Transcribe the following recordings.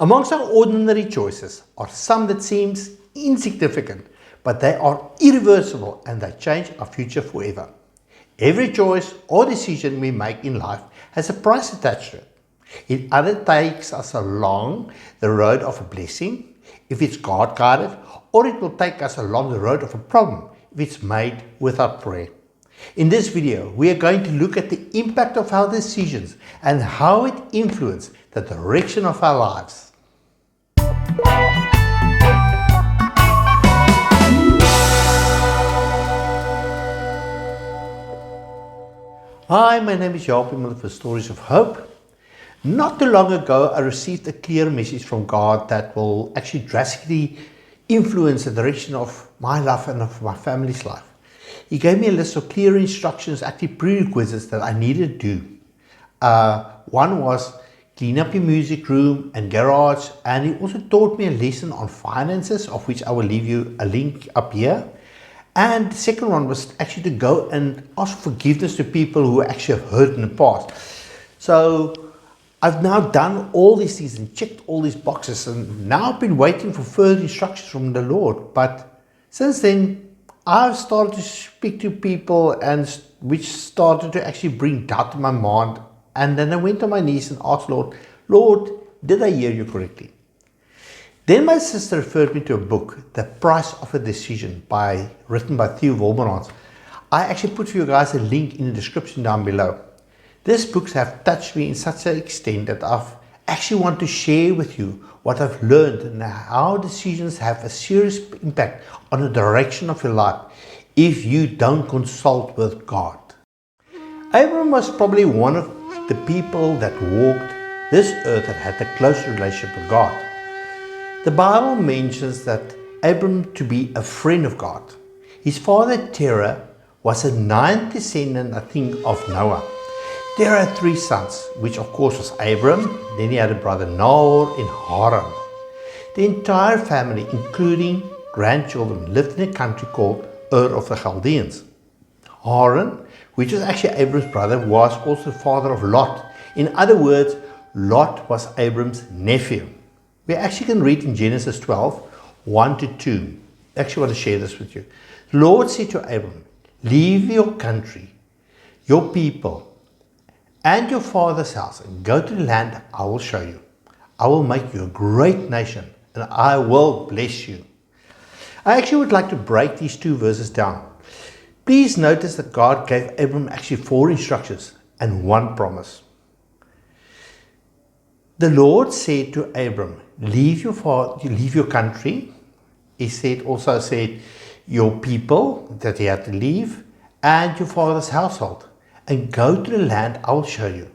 Amongst our ordinary choices are some that seem insignificant, but they are irreversible and they change our future forever. Every choice or decision we make in life has a price attached to it. It either takes us along the road of a blessing, if it's God-guided, or it will take us along the road of a problem, if it's made without prayer. In this video, we are going to look at the impact of our decisions and how it influences the direction of our lives. Hi, my name is Jaap for Stories of Hope. Not too long ago, I received a clear message from God that will actually drastically influence the direction of my life and of my family's life. He gave me a list of clear instructions, actually prerequisites that I needed to do. One was clean up your music room and garage, and he also taught me a lesson on finances, of which I will leave you a link up here. And the second one was actually to go and ask forgiveness to people who actually have hurt in the past. So I've now done all these things and checked all these boxes, and now I've been waiting for further instructions from the Lord. But since then, I've started to speak to people, and which started to actually bring doubt to my mind. And then I went on my knees and asked Lord, did I hear you correctly? Then my sister referred me to a book, The Price of a Decision, written by Theo Wolmerans. I actually put for you guys a link in the description down below. These books have touched me in such an extent that I've actually want to share with you what I've learned and how decisions have a serious impact on the direction of your life if you don't consult with God. Abram was probably one of the people that walked this earth that had a close relationship with God. The Bible mentions that Abram to be a friend of God. His father Terah was a ninth descendant, I think, of Noah. Terah had 3 sons, which of course was Abram. Then he had a brother Nahor and Haran. The entire family, including grandchildren, lived in a country called Ur of the Chaldeans. Haran, which was actually Abram's brother, was also the father of Lot. In other words, Lot was Abram's nephew. We actually can read in Genesis 12, 1-2. I actually want to share this with you. The Lord said to Abram, leave your country, your people, and your father's house, and go to the land I will show you. I will make you a great nation, and I will bless you. I actually would like to break these 2 verses down. Please notice that God gave Abram actually 4 instructions and 1 promise. The Lord said to Abram, leave your country. He also said your people that he had to leave, and your father's household, and go to the land I will show you.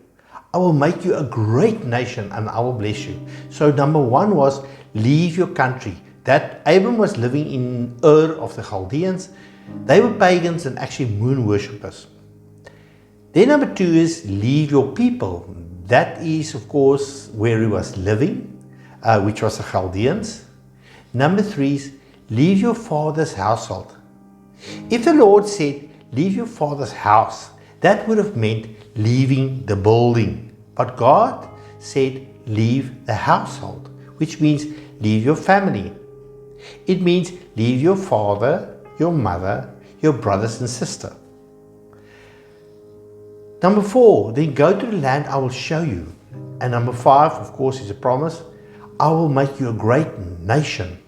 I will make you a great nation, and I will bless you. So number 1 was leave your country. That Abram was living in Ur of the Chaldeans. They were pagans and actually moon worshippers. Then number 2 is leave your people. That is, of course, where he was living, which was the Chaldeans. Number 3 is leave your father's household. If the Lord said leave your father's house, that would have meant leaving the building. But God said leave the household, which means leave your family. It means leave your father, your mother, your brothers and sister. Number 4, then go to the land I will show you. And number 5, of course, is a promise. I will make you a great nation.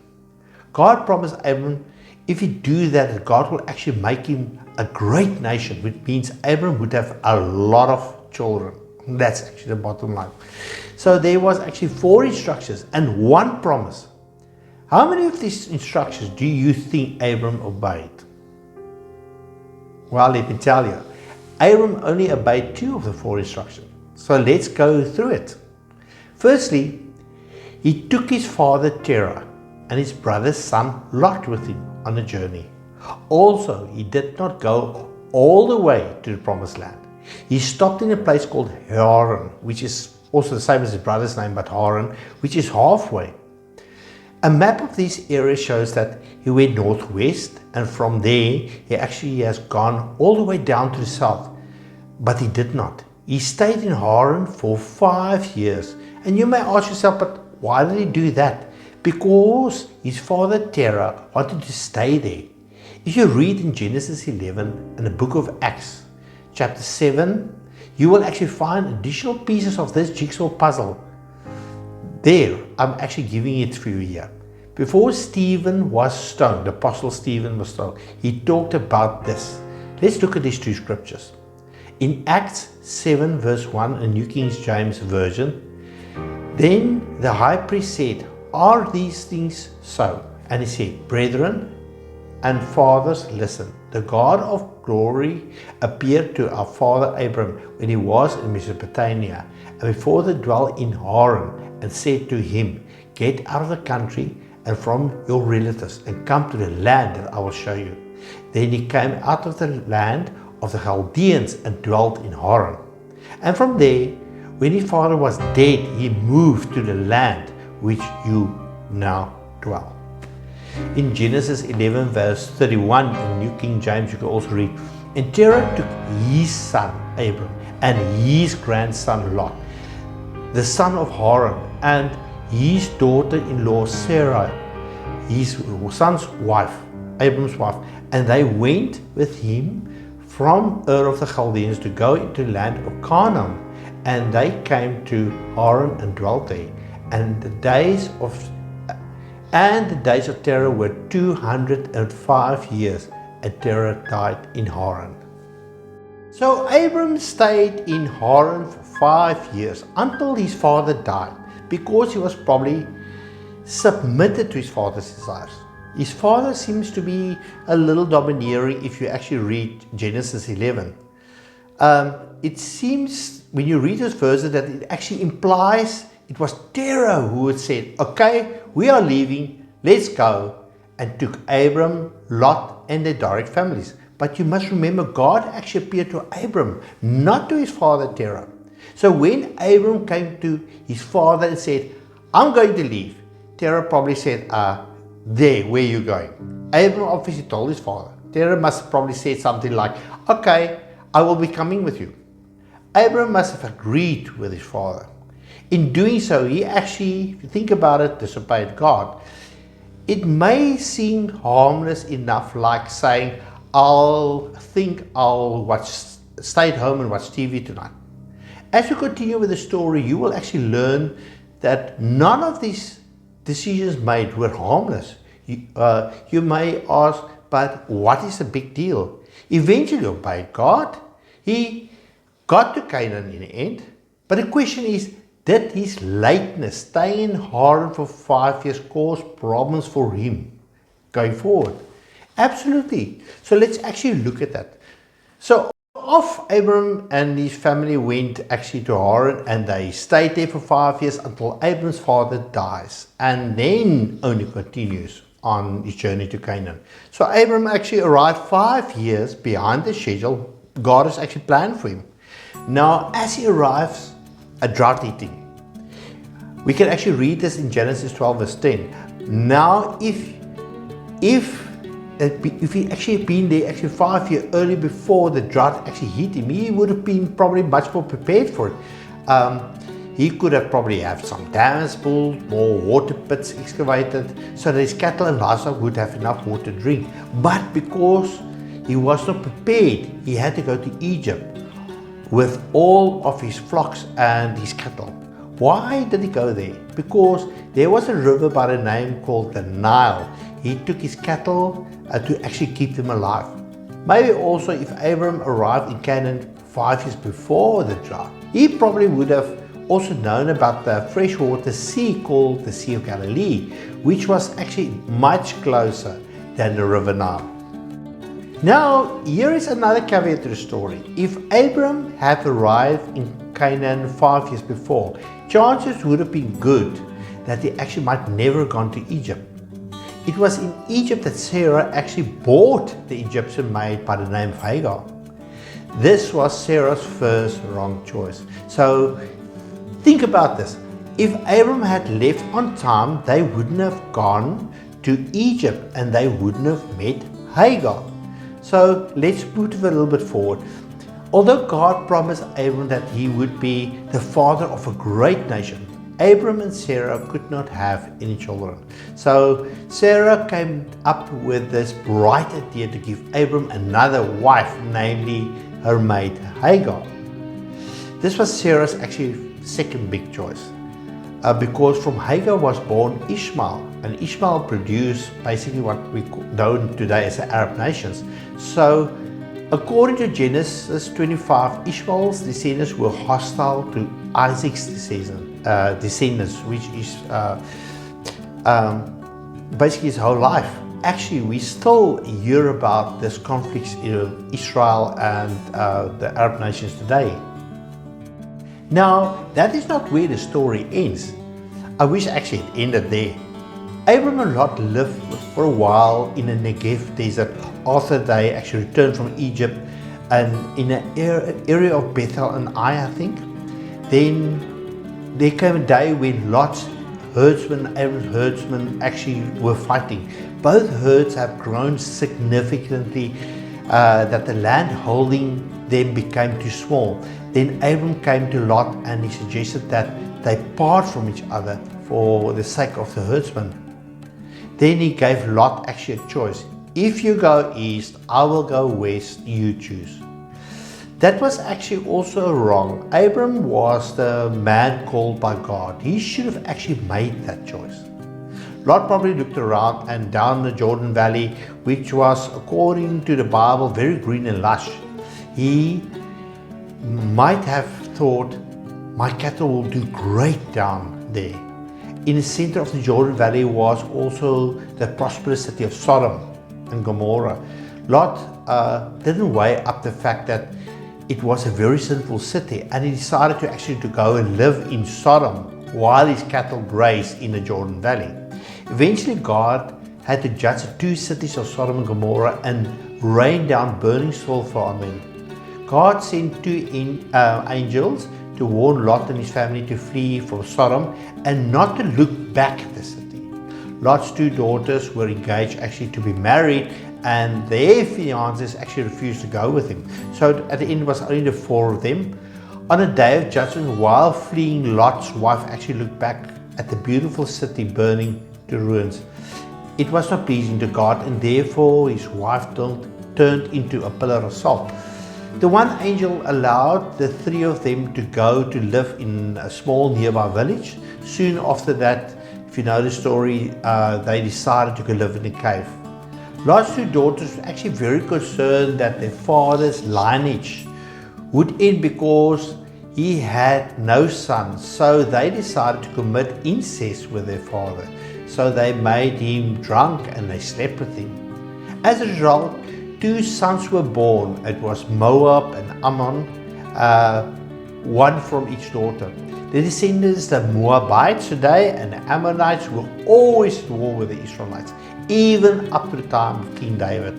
God promised Abram, if he do that, God will actually make him a great nation, which means Abram would have a lot of children. That's actually the bottom line. So there was actually 4 instructions and 1 promise. How many of these instructions do you think Abram obeyed? Well, let me tell you. Abram only obeyed 2 of the 4 instructions. So let's go through it. Firstly, he took his father Terah and his brother's son Lot with him on a journey. Also, he did not go all the way to the promised land. He stopped in a place called Haran, which is also the same as his brother's name, but Haran, which is halfway. A map of this area shows that he went northwest, and from there he actually has gone all the way down to the south. But he did not. He stayed in Haran for 5 years. And you may ask yourself, but Why did he do that? Because his father Terah wanted to stay there. If you read in Genesis 11 and the book of Acts, chapter 7, you will actually find additional pieces of this jigsaw puzzle. There, I'm actually giving it for you here. Before Stephen was stoned, the apostle Stephen was stoned, he talked about this. Let's look at these two scriptures. In Acts 7 verse 1, a New King James Version, then the high priest said, "Are these things so?" And he said, "Brethren and fathers, listen. The God of glory appeared to our father Abram when he was in Mesopotamia, and before they dwelt in Haran, and said to him, Get out of the country and from your relatives, and come to the land that I will show you. Then he came out of the land of the Chaldeans and dwelt in Haran. And from there, when his father was dead, he moved to the land which you now dwell." In Genesis 11 verse 31 in New King James, you can also read, "And Terah took his son Abram and his grandson Lot, the son of Haran, and his daughter-in-law Sarah, his son's wife, Abram's wife, and they went with him from Ur of the Chaldeans to go into the land of Canaan. And they came to Haran and dwelt there. And the days of Terah were 205 years, and Terah died in Haran. So Abram stayed in Haran for 5 years until his father died, because he was probably submitted to his father's desires. His father seems to be a little domineering if you actually read Genesis 11. It seems when you read this verse that it actually implies it was Terah who had said, "Okay, we are leaving, let's go," and took Abram, Lot, and their direct families. But you must remember, God actually appeared to Abram, not to his father Terah. So when Abram came to his father and said, "I'm going to leave," Terah probably said, "There, where are you going?" Abram obviously told his father. Terah must have probably said something like, "Okay, I will be coming with you." Abram must have agreed with his father. In doing so, he actually, if you think about it, disobeyed God. It may seem harmless enough, like saying, I'll stay at home and watch TV tonight. As you continue with the story, you will actually learn that none of these decisions made were harmless. You may ask, but what is the big deal? Eventually obeyed God. He got to Canaan in the end. But the question is, did his lateness, staying in Haran for 5 years, cause problems for him going forward? Absolutely. So let's actually look at that. So off Abram and his family went actually to Haran, and they stayed there for 5 years until Abram's father dies, and then only continues on his journey to Canaan. So Abram actually arrived 5 years behind the schedule God has actually planned for him. Now, as he arrives, a drought hitting. We can actually read this in Genesis 12 verse 10. Now, if he actually had been there actually 5 years early before the drought actually hit him, he would have been probably much more prepared for it. He could have probably have some dams built, more water pits excavated, so that his cattle and livestock would have enough water to drink. But because he was not prepared, he had to go to Egypt with all of his flocks and his cattle. Why did he go there? Because there was a river by the name called the Nile. He took his cattle to actually keep them alive. Maybe also if Abram arrived in Canaan 5 years before the drought, he probably would have also known about the freshwater sea called the Sea of Galilee, which was actually much closer than the River Nile. Now, here is another caveat to the story. If Abram had arrived in Canaan 5 years before, chances would have been good that he actually might never have gone to Egypt. It was in Egypt that Sarah actually bought the Egyptian maid by the name of Hagar. This was Sarah's first wrong choice. So think about this. If Abram had left on time, they wouldn't have gone to Egypt and they wouldn't have met Hagar. So let's move a little bit forward. Although God promised Abram that he would be the father of a great nation, Abram and Sarah could not have any children. So Sarah came up with this bright idea to give Abram another wife, namely her maid Hagar. This was Sarah's actually second big choice, because from Hagar was born Ishmael, and Ishmael produced basically what we know today as the Arab nations. So according to Genesis 25, Ishmael's descendants were hostile to Isaac's descendants, which is basically his whole life. Actually, we still hear about this conflicts in Israel and the Arab nations today. Now, that is not where the story ends. I wish actually it ended there. Abram and Lot lived for a while in the Negev desert after they actually returned from Egypt, and in an area of Bethel and Ai, I think. Then there came a day when Lot's herdsmen and Abram's herdsmen actually were fighting. Both herds have grown significantly, that the land holding them became too small. Then Abram came to Lot and he suggested that they part from each other for the sake of the herdsmen. Then he gave Lot actually a choice. If you go east, I will go west, you choose. That was actually also wrong. Abram was the man called by God. He should have actually made that choice. Lot probably looked around and down the Jordan Valley, which was, according to the Bible, very green and lush. He might have thought, my cattle will do great down there. In the center of the Jordan Valley was also the prosperous city of Sodom and Gomorrah. Lot didn't weigh up the fact that it was a very sinful city, and he decided to go and live in Sodom while his cattle grazed in the Jordan Valley. Eventually God had to judge the two cities of Sodom and Gomorrah and rain down burning sulfur on them. God sent two angels to warn Lot and his family to flee from Sodom and not to look back at the city. Lot's two daughters were engaged actually to be married, and their fiancés actually refused to go with him. So at the end it was only the four of them. On a day of judgment, while fleeing, Lot's wife actually looked back at the beautiful city burning to ruins. It was not pleasing to God, and therefore his wife turned into a pillar of salt. The one angel allowed the three of them to go to live in a small nearby village. Soon after that, if you know the story, they decided to go live in a cave. Lot's two daughters were actually very concerned that their father's lineage would end because he had no sons. So they decided to commit incest with their father. So they made him drunk and they slept with him. As a result, two sons were born. It was Moab and Ammon, one from each daughter. The descendants, the Moabites today and the Ammonites, were always at war with the Israelites, even up to the time of King David.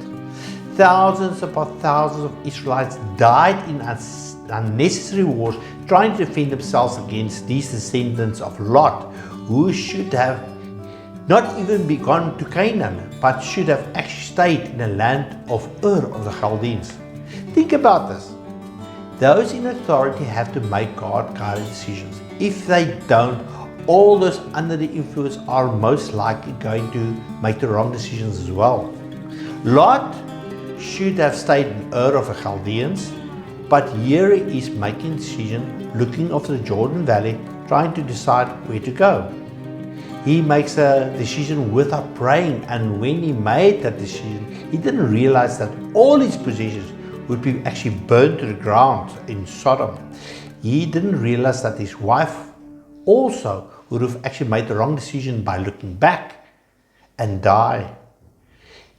Thousands upon thousands of Israelites died in unnecessary wars trying to defend themselves against these descendants of Lot, who should have not even gone to Canaan, but should have actually stayed in the land of Ur of the Chaldeans. Think about this. Those in authority have to make God-guided decisions. If they don't, all those under the influence are most likely going to make the wrong decisions as well. Lot should have stayed in Ur of the Chaldeans, but here he is making a decision, looking after the Jordan Valley, trying to decide where to go. He makes a decision without praying, and when he made that decision, he didn't realize that all his possessions would be actually burned to the ground in Sodom. He didn't realize that his wife also would have actually made the wrong decision by looking back and die.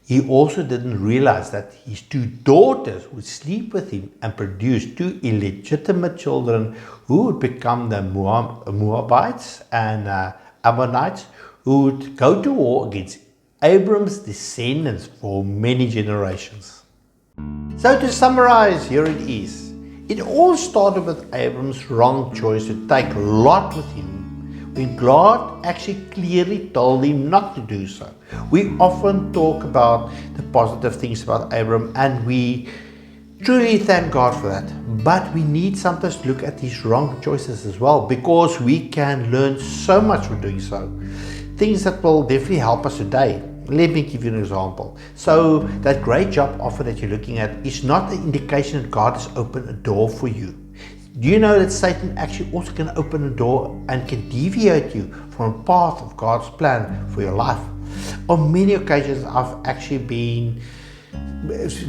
He also didn't realize that his two daughters would sleep with him and produce two illegitimate children who would become the Moabites and Ammonites, who would go to war against Abram's descendants for many generations. So to summarize, here it is. It all started with Abram's wrong choice to take Lot with him when God actually clearly told him not to do so. We often talk about the positive things about Abram, and we Truly thank God for that. But we need sometimes to look at these wrong choices as well, because we can learn so much from doing so. Things that will definitely help us today. Let me give you an example. So that great job offer that you're looking at is not an indication that God has opened a door for you. Do you know that Satan actually also can open a door and can deviate you from a path of God's plan for your life? On many occasions, I've actually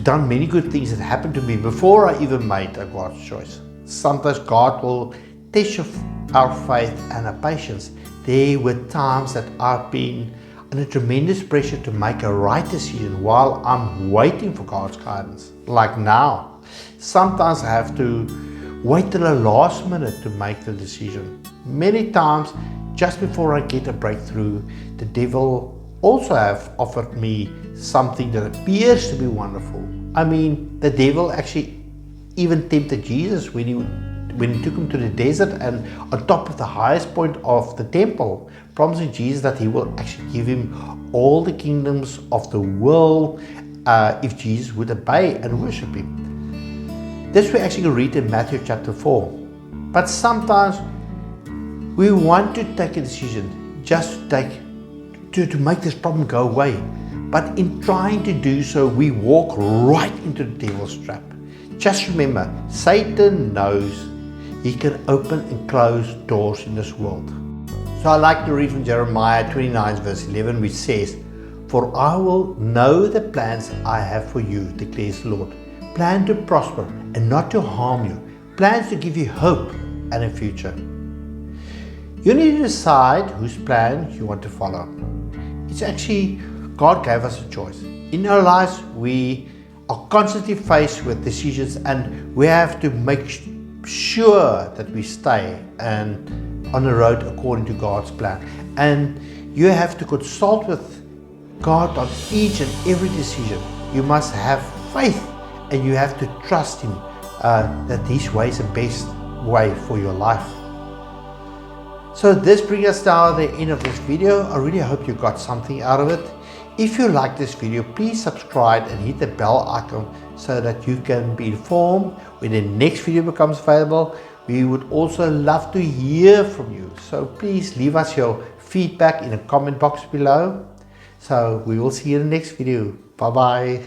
done many good things that happened to me before I even made a God's choice. Sometimes God will test our faith and our patience. There were times that I've been under tremendous pressure to make a right decision while I'm waiting for God's guidance. Like now, sometimes I have to wait till the last minute to make the decision. Many times, just before I get a breakthrough, the devil also have offered me something that appears to be wonderful. I mean, the devil actually even tempted Jesus when he took him to the desert and on top of the highest point of the temple, promising Jesus that he will actually give him all the kingdoms of the world if Jesus would obey and worship him. This we actually read in Matthew chapter 4. But sometimes we want to take a decision just to make this problem go away. But in trying to do so, we walk right into the devil's trap. Just remember, Satan knows he can open and close doors in this world. So I like to read from Jeremiah 29 verse 11, which says, "For I will know the plans I have for you, declares the Lord. Plan to prosper and not to harm you. Plans to give you hope and a future." You need to decide whose plan you want to follow. It's actually, God gave us a choice. In our lives, we are constantly faced with decisions, and we have to make sure that we stay and on the road according to God's plan. And you have to consult with God on each and every decision. You must have faith and you have to trust Him that His way is the best way for your life. So this brings us to the end of this video. I really hope you got something out of it. If you like this video, please subscribe and hit the bell icon so that you can be informed when the next video becomes available. We would also love to hear from you. So please leave us your feedback in the comment box below. So we will see you in the next video. Bye bye.